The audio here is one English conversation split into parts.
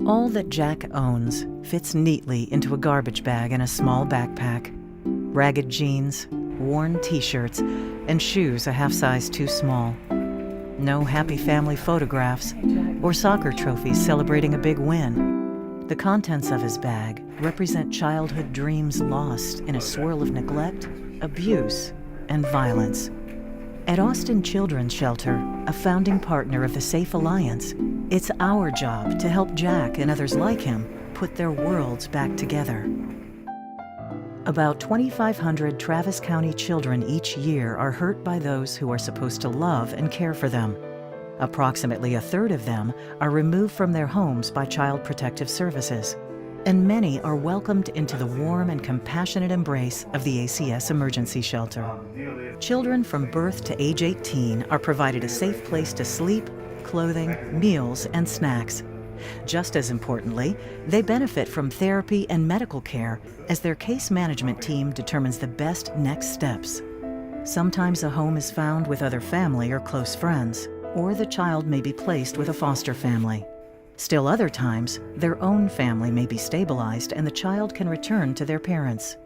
All that Jack owns fits neatly into a garbage bag and a small backpack. Ragged jeans, worn t-shirts, and shoes a half size too small. No happy family photographs or soccer trophies celebrating a big win. The contents of his bag represent childhood dreams lost in a swirl of neglect, abuse, and violence. At Austin Children's Shelter, a founding partner of the Safe Alliance, it's our job to help Jack and others like him put their worlds back together. About 2,500 Travis County children each year are hurt by those who are supposed to love and care for them. Approximately a third of them are removed from their homes by Child Protective Services, and many are welcomed into the warm and compassionate embrace of the ACS Emergency Shelter. Children from birth to age 18 are provided a safe place to sleep, clothing, meals, and snacks. Just as importantly, they benefit from therapy and medical care as their case management team determines the best next steps. Sometimes a home is found with other family or close friends, or the child may be placed with a foster family. Still other times, their own family may be stabilized and the child can return to their parents.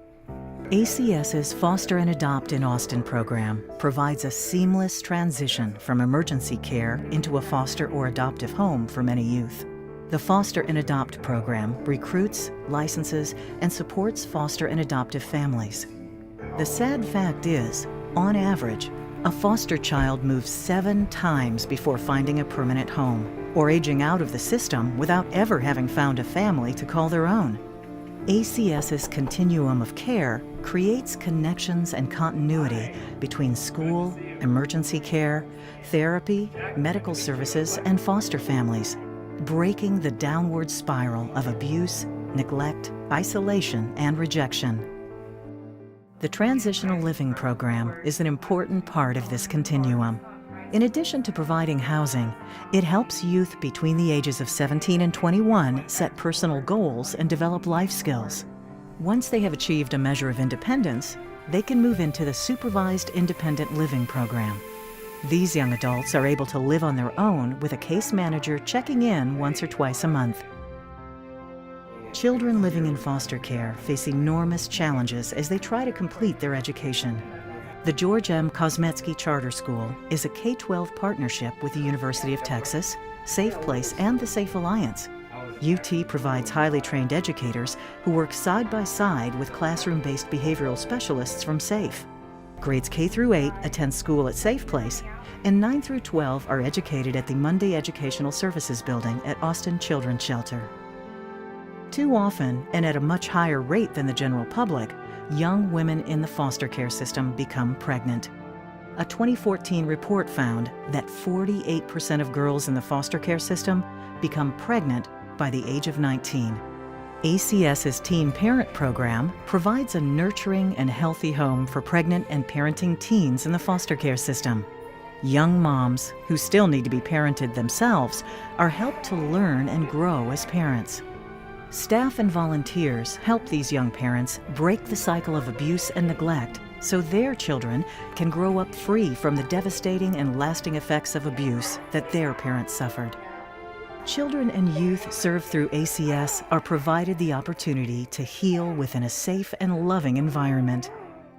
ACS's Foster and Adopt in Austin program provides a seamless transition from emergency care into a foster or adoptive home for many youth. The Foster and Adopt program recruits, licenses, and supports foster and adoptive families. The sad fact is, on average, a foster child moves 7 times before finding a permanent home, or aging out of the system without ever having found a family to call their own. ACS's continuum of care creates connections and continuity between school, emergency care, therapy, medical services, and foster families, breaking the downward spiral of abuse, neglect, isolation, and rejection. The Transitional Living Program is an important part of this continuum. In addition to providing housing, it helps youth between the ages of 17 and 21 set personal goals and develop life skills. Once they have achieved a measure of independence, they can move into the Supervised Independent Living Program. These young adults are able to live on their own with a case manager checking in once or twice a month. Children living in foster care face enormous challenges as they try to complete their education. The George M. Kosmetsky Charter School is a K-12 partnership with the University of Texas, Safe Place, and the Safe Alliance. UT provides highly trained educators who work side by side with classroom-based behavioral specialists from SAFE. Grades K through 8 attend school at Safe Place, and 9 through 12 are educated at the Monday Educational Services Building at Austin Children's Shelter. Too often, and at a much higher rate than the general public, young women in the foster care system become pregnant. A 2014 report found that 48% of girls in the foster care system become pregnant by the age of 19. ACS's Teen Parent Program provides a nurturing and healthy home for pregnant and parenting teens in the foster care system. Young moms, who still need to be parented themselves, are helped to learn and grow as parents. Staff and volunteers help these young parents break the cycle of abuse and neglect so their children can grow up free from the devastating and lasting effects of abuse that their parents suffered. Children and youth served through ACS are provided the opportunity to heal within a safe and loving environment,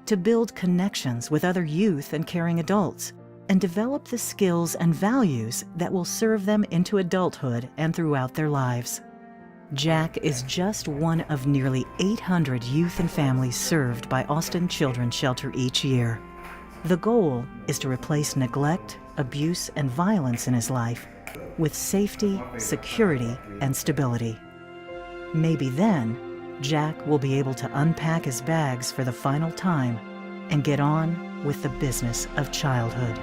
to build connections with other youth and caring adults, and develop the skills and values that will serve them into adulthood and throughout their lives. Jack is just one of nearly 800 youth and families served by Austin Children's Shelter each year. The goal is to replace neglect, abuse, and violence in his life with safety, security, and stability. Maybe then, Jack will be able to unpack his bags for the final time and get on with the business of childhood.